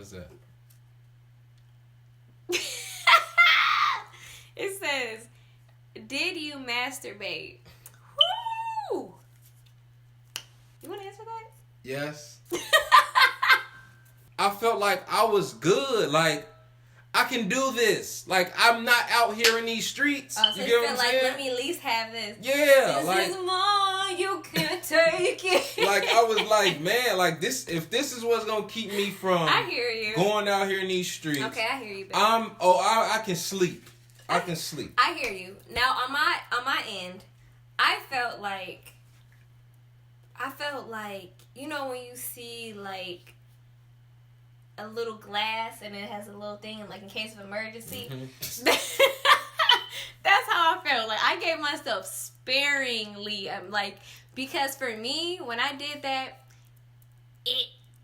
What's that? It says, did you masturbate? Woo! You want to answer that? Yes. I felt like I was good. Like, I can do this. Like, I'm not out here in these streets. Oh, so you you get what feel I'm like, saying? let me at least have this. Yeah. This is more, you can't take it. Like, I was like, man, like, this. If this is what's going to keep me from I hear you. going out here in these streets. Okay, I hear you, baby. I can sleep. I can sleep. I hear you. Now, on my end, I felt like, you know, when you see, like, a little glass and it has a little thing, like, in case of emergency. Mm-hmm. That's how I felt. Like, I gave myself sparingly, like, because for me, when I did that,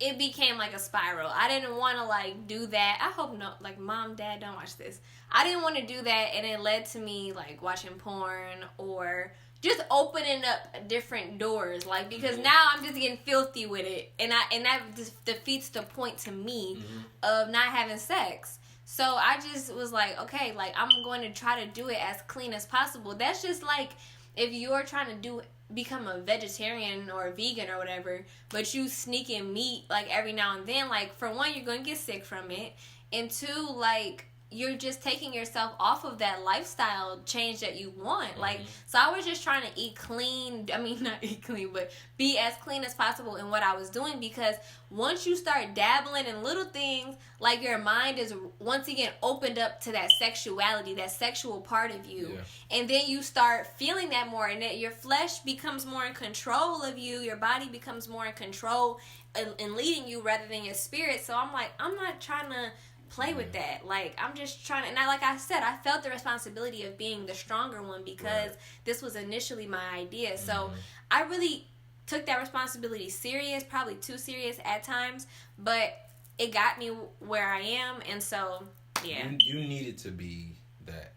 it became like a spiral. I didn't want to, like, do that. I hope no, like, Mom, Dad, don't watch this. I didn't want to do that, and it led to me, like, watching porn or just opening up different doors, like, because now I'm just getting filthy with it, and that just defeats the point to me of not having sex. So I just was like, okay, like, I'm going to try to do it as clean as possible. That's just like if you're trying to become a vegetarian or a vegan or whatever, but you sneak in meat, like, every now and then, like, for one, you're going to get sick from it, and two, like, you're just taking yourself off of that lifestyle change that you want. Like, so I was just trying to eat clean. I mean, not eat clean, but be as clean as possible in what I was doing, because once you start dabbling in little things, like, your mind is once again opened up to that sexuality, that sexual part of you. Yeah. And then you start feeling that more, and that your flesh becomes more in control of you. Your body becomes more in control and leading you rather than your spirit. So I'm like, I'm not trying to play with that. Like, I'm just trying to, and like I said, I felt the responsibility of being the stronger one, because this was initially my idea. So I really took that responsibility serious, probably too serious at times, but it got me where I am. And so, yeah. You needed to be that.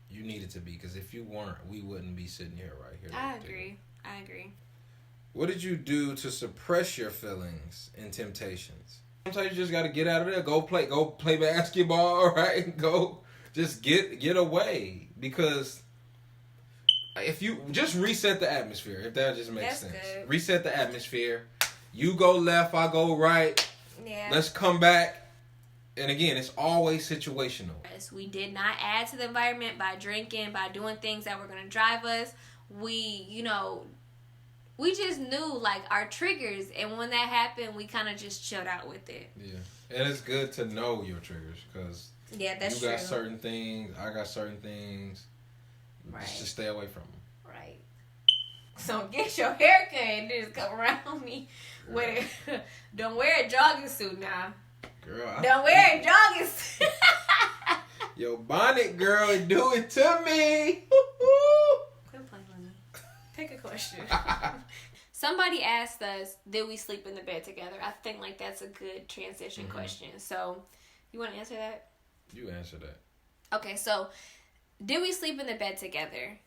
You needed to be, because if you weren't, we wouldn't be sitting here right here. I agree. What did you do to suppress your feelings and temptations? Sometimes you just got to get out of there. Go play basketball, right? Go just get away. Because if you just reset the atmosphere, if that just makes sense. Good. Reset the atmosphere. You go left, I go right. Yeah. Let's come back. And again, it's always situational. Yes, we did not add to the environment by drinking, by doing things that were going to drive us. We just knew, like, our triggers, and when that happened, we kind of just chilled out with it. Yeah, and it's good to know your triggers, because you got certain things, I got certain things. Right. Just stay away from them. Right. So get your hair cut and just come around me with it. Don't wear a jogging suit now. Girl, don't wear a jogging suit. Your bonnet, girl, do it to me. Quit playing with me. Take a question. Somebody asked us, did we sleep in the bed together? I think, like, that's a good transition question. So, you want to answer that? You answer that. Okay, so, did we sleep in the bed together?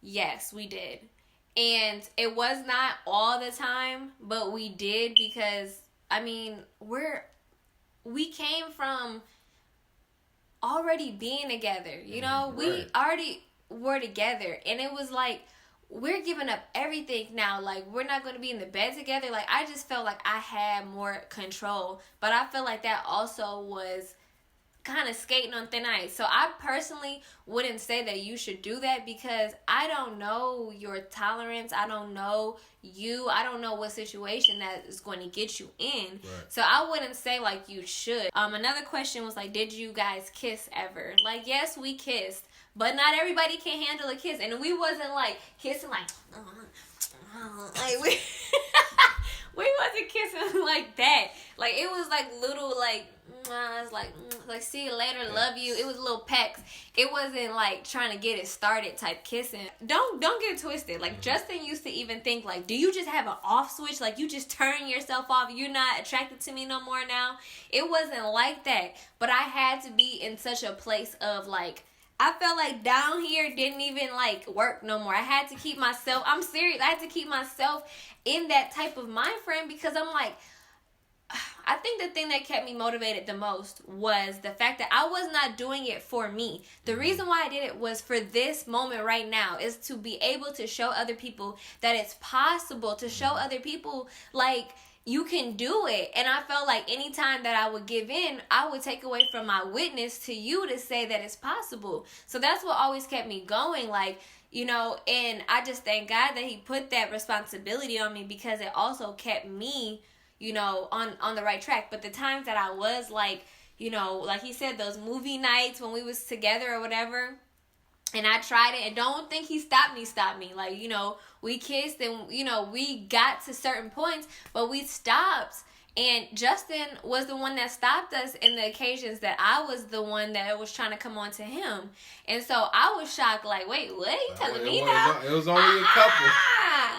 Yes, we did. And it was not all the time, but we did, because, I mean, we came from already being together, you know? Right. We already were together, and it was like, we're giving up everything now. Like, we're not going to be in the bed together. Like, I just felt like I had more control. But I feel like that also was kind of skating on thin ice. So I personally wouldn't say that you should do that, because I don't know your tolerance. I don't know you. I don't know what situation that is going to get you in. Right. So I wouldn't say, like, you should. Another question was, like, did you guys kiss ever? Like, yes, we kissed. But not everybody can handle a kiss. And we wasn't, like, kissing, like, like we wasn't kissing like that. Like, it was, like, little, like, it's like, see you later, love you. It was little pecks. It wasn't, like, trying to get it started type kissing. Don't get it twisted. Like, Justin used to even think, like, do you just have an off switch? Like, you just turn yourself off. You're not attracted to me no more now. It wasn't like that. But I had to be in such a place of, like, I felt like down here didn't even, like, work no more. I had to keep myself, I'm serious, I had to keep myself in that type of mind frame, because I'm like, I think the thing that kept me motivated the most was the fact that I was not doing it for me. The reason why I did it was for this moment right now, is to be able to show other people that it's possible, to show other people like you can do it. And I felt like anytime that I would give in, I would take away from my witness to you to say that it's possible. So that's what always kept me going, like, you know, and I just thank God that he put that responsibility on me, because it also kept me, you know, on the right track. But the times that I was like, you know, like he said, those movie nights when we was together or whatever, and I tried it, and don't think he stopped me. Like, you know, we kissed and, you know, we got to certain points, but we stopped. And Justin was the one that stopped us in the occasions that I was the one that was trying to come on to him. And so I was shocked, like, wait, what are you telling me now? It was only a couple.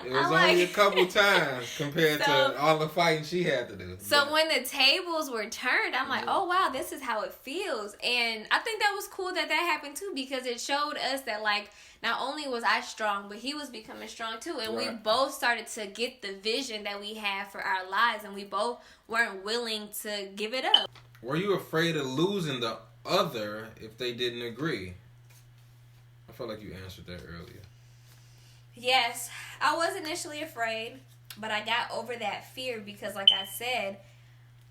It was only a couple times compared to all the fighting she had to do. So when the tables were turned, I'm like, oh, wow, this is how it feels. And I think that was cool that happened, too, because it showed us that, like, not only was I strong, but he was becoming strong, too. And we both started to get the vision that we had for our lives, and we both weren't willing to give it up. Were you afraid of losing the other if they didn't agree? I felt like you answered that earlier. Yes, I was initially afraid, but I got over that fear because, like I said,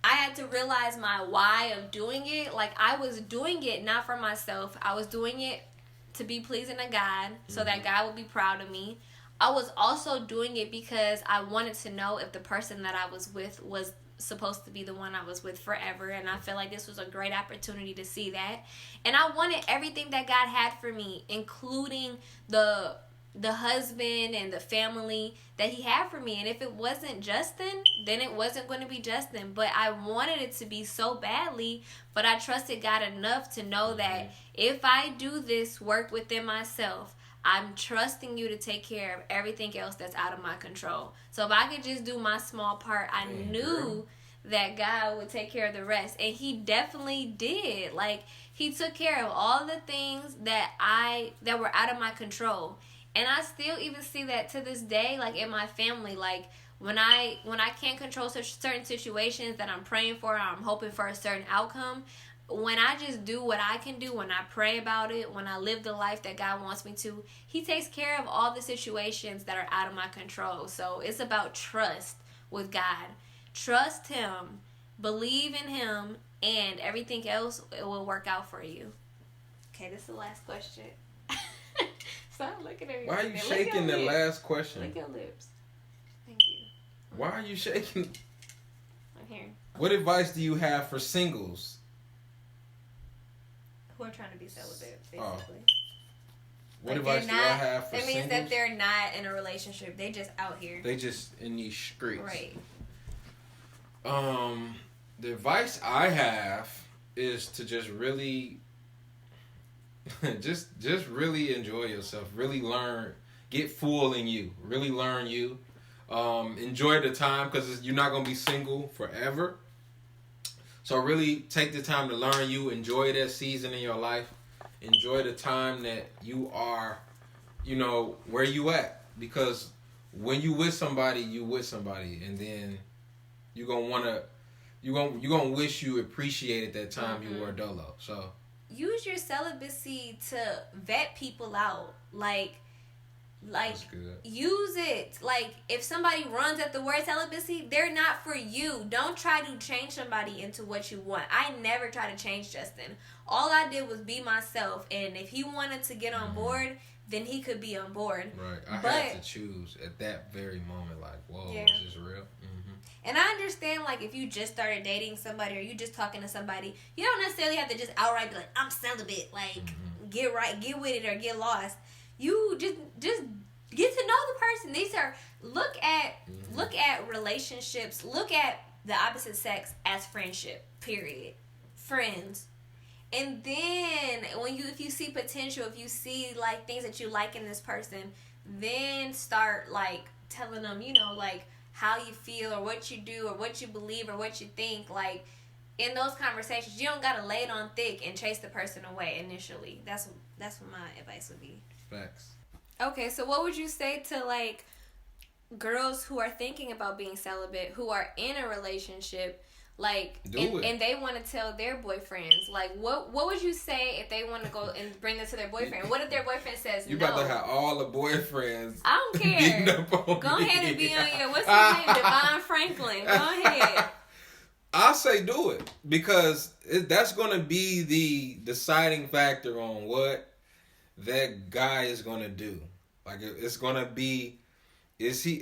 I had to realize my why of doing it. Like, I was doing it not for myself. I was doing it to be pleasing to God, so that God would be proud of me. I was also doing it because I wanted to know if the person that I was with was supposed to be the one I was with forever, and I feel like this was a great opportunity to see that. And I wanted everything that God had for me, including the husband and the family that he had for me. And if it wasn't Justin, then it wasn't going to be Justin. But I wanted it to be so badly, but I trusted God enough to know that if I do this work within myself, I'm trusting you to take care of everything else that's out of my control. So if I could just do my small part, I knew that God would take care of the rest. And he definitely did. Like, he took care of all the things that were out of my control. And I still even see that to this day, like in my family, like when I can't control certain situations that I'm praying for, or I'm hoping for a certain outcome, when I just do what I can do, when I pray about it, when I live the life that God wants me to, he takes care of all the situations that are out of my control. So it's about trust with God. Trust him, believe in him, and everything else, it will work out for you. Okay, this is the last question. Stop looking at me. Why are you shaking the last question? Lick your lips. Thank you. Why are you shaking? I'm here. What advice do you have for singles who are trying to be celibate, basically? What advice do I have for singles? That means singles? that they're not in a relationship. They just out here. They just in these streets. Right. The advice I have is to just really just really enjoy yourself. Really learn. Get full in you. Really learn you. Enjoy the time, because you're not going to be single forever. So really take the time to learn you. Enjoy that season in your life. Enjoy the time that you are, you know, where you at. Because when you with somebody, and then you're gonna wish you appreciated that time you were dolo. So use your celibacy to vet people out. Like use it. Like, if somebody runs at the word celibacy, they're not for you. Don't try to change somebody into what you want. I never try to change Justin. All I did was be myself, and if he wanted to get on board, then he could be on board. Right. I had to choose at that very moment, like, whoa, is this real? And I understand, like, if you just started dating somebody or you just talking to somebody, you don't necessarily have to just outright be like, I'm celibate. Like, get with it or get lost. You just get to know the person. These are look at relationships. Look at the opposite sex as friendship. Period. Friends. And then if you see potential, if you see like things that you like in this person, then start like telling them, you know, like how you feel or what you do or what you believe or what you think. Like, in those conversations, you don't gotta lay it on thick and chase the person away initially. That's what my advice would be. Facts. Okay, so what would you say to like girls who are thinking about being celibate, who are in a relationship, like, and they want to tell their boyfriends, like, what would you say if they want to go and bring this to their boyfriend? What if their boyfriend says you no? about to have all the boyfriends. I don't care. Go ahead and be on your, what's his name, Devon Franklin. Go ahead. I say do it, because that's going to be the deciding factor on what that guy is going to do. Like, it's going to be, is he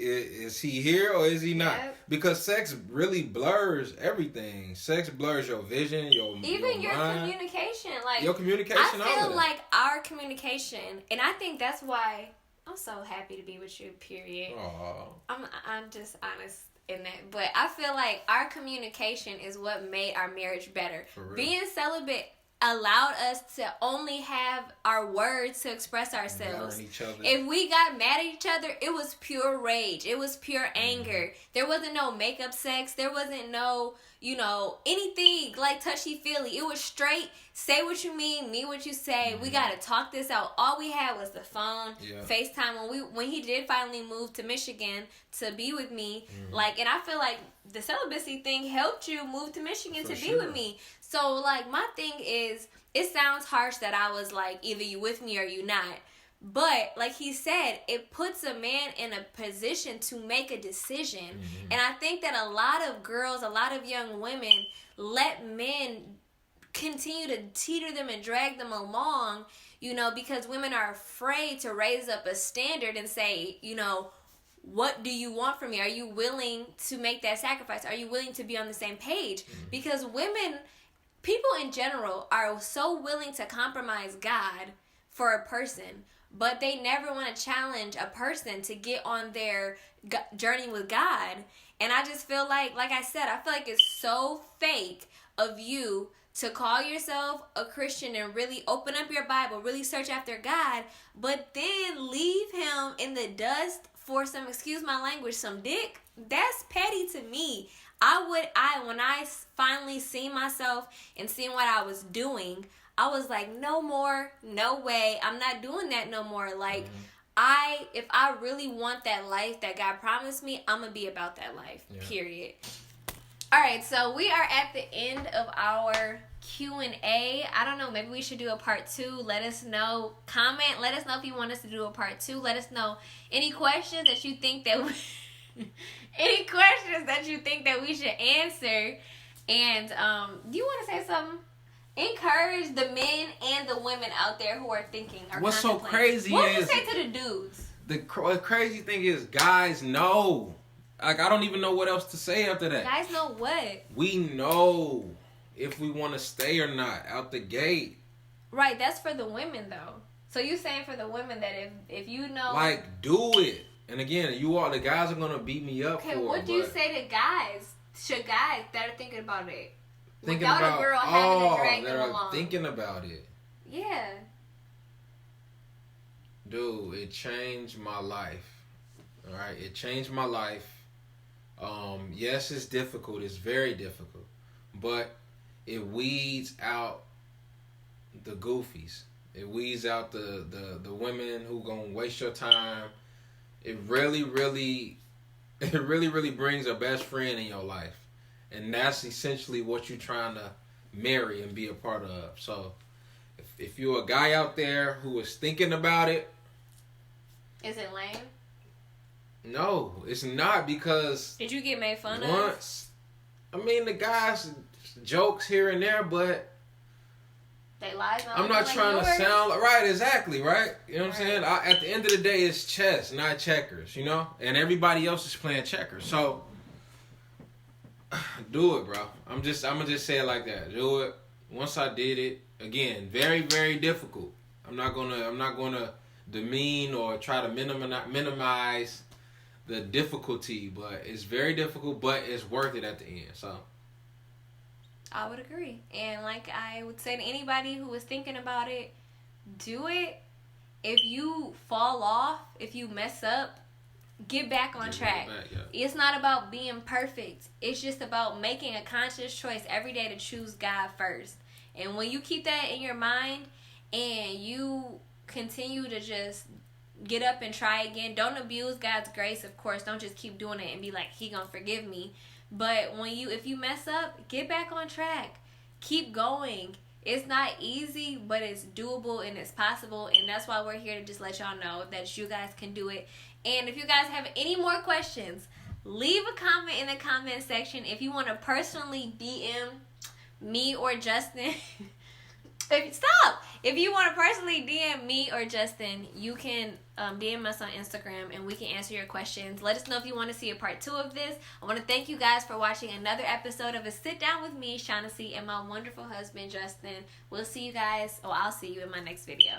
here or is he not? Yep. Because sex really blurs everything. Sex blurs your vision, your mind, communication. Like, your communication. I feel like our communication, and I think that's why I'm so happy to be with you. Period. Aww. I'm just honest in that, but I feel like our communication is what made our marriage better. Being celibate allowed us to only have our words to express ourselves. If we got mad at each other, it was pure rage. It was pure anger. There wasn't no makeup sex. There wasn't no, anything like touchy-feely. It was straight, say what you mean what you say. We got to talk this out. All we had was the phone, FaceTime. When he did finally move to Michigan to be with me, and I feel like the celibacy thing helped you move to Michigan to be with me. So, like, my thing is, it sounds harsh that I was like, either you with me or you not. But, like he said, it puts a man in a position to make a decision. And I think that a lot of girls, a lot of young women let men continue to teeter them and drag them along, because women are afraid to raise up a standard and say, what do you want from me? Are you willing to make that sacrifice? Are you willing to be on the same page? Because people in general are so willing to compromise God for a person, but they never want to challenge a person to get on their journey with God. And I just feel like I said, I feel like it's so fake of you to call yourself a Christian and really open up your Bible, really search after God, but then leave him in the dust for some, excuse my language, some dick. That's petty to me. When I finally seen myself and seen what I was doing, I was like, no more, no way. I'm not doing that no more. Like, if I really want that life that God promised me, I'm going to be about that life, period. All right, so we are at the end of our Q&A. I don't know, maybe we should do a part 2. Let us know. Comment. Let us know if you want us to do a part 2. Let us know any questions that you think that we should answer. And do you want to say something? Encourage the men and the women out there who are thinking or what's so crazy what is... What would you say to the dudes? The crazy thing is, guys know. Like, I don't even know what else to say after that. Guys know what? We know if we want to stay or not out the gate. Right, that's for the women, though. So you saying for the women that if you know... Like, do it. And again, the guys are going to beat me up for it. Okay, what do you say to guys? Should guys that are thinking about it? Thinking without about, a girl having to drag them along. Thinking about it. Yeah. Dude, it changed my life. All right, it changed my life. Yes, it's difficult. It's very difficult, but it weeds out the goofies. It weeds out the women who gonna waste your time. It really brings a best friend in your life, and that's essentially what you're trying to marry and be a part of. So, if you're a guy out there who is thinking about it, is it lame? No, it's not, because... Did you get made fun of? Once. I mean, the guys jokes here and there, but... They lies. I'm not trying to sound... Right, exactly, right? You know what I'm saying? At the end of the day, it's chess, not checkers, And everybody else is playing checkers. So, do it, bro. I'm gonna just say it like that. Do it. Once I did it, again, very, very difficult. I'm not gonna demean or try to minimize the difficulty, but it's very difficult, but it's worth it at the end. So I would agree. And like I would say to anybody who is thinking about it, do it. If you fall off, if you mess up, get back on track. It's not about being perfect. It's just about making a conscious choice every day to choose God first. And when you keep that in your mind and you continue to just get up and try again. Don't abuse God's grace, of course. Don't just keep doing it and be like, he gonna forgive me. But if you mess up, get back on track. Keep going. It's not easy, but it's doable and it's possible. And that's why we're here to just let y'all know that you guys can do it. And if you guys have any more questions, leave a comment in the comment section. If you want to personally DM me or Justin, if you want to personally DM me or Justin, you can DM us on Instagram and we can answer your questions. Let us know if you want to see a part 2 of this. I want to thank you guys for watching another episode of A Sit Down with me, Shaughnessy, and my wonderful husband, Justin. We'll see you guys, I'll see you in my next video.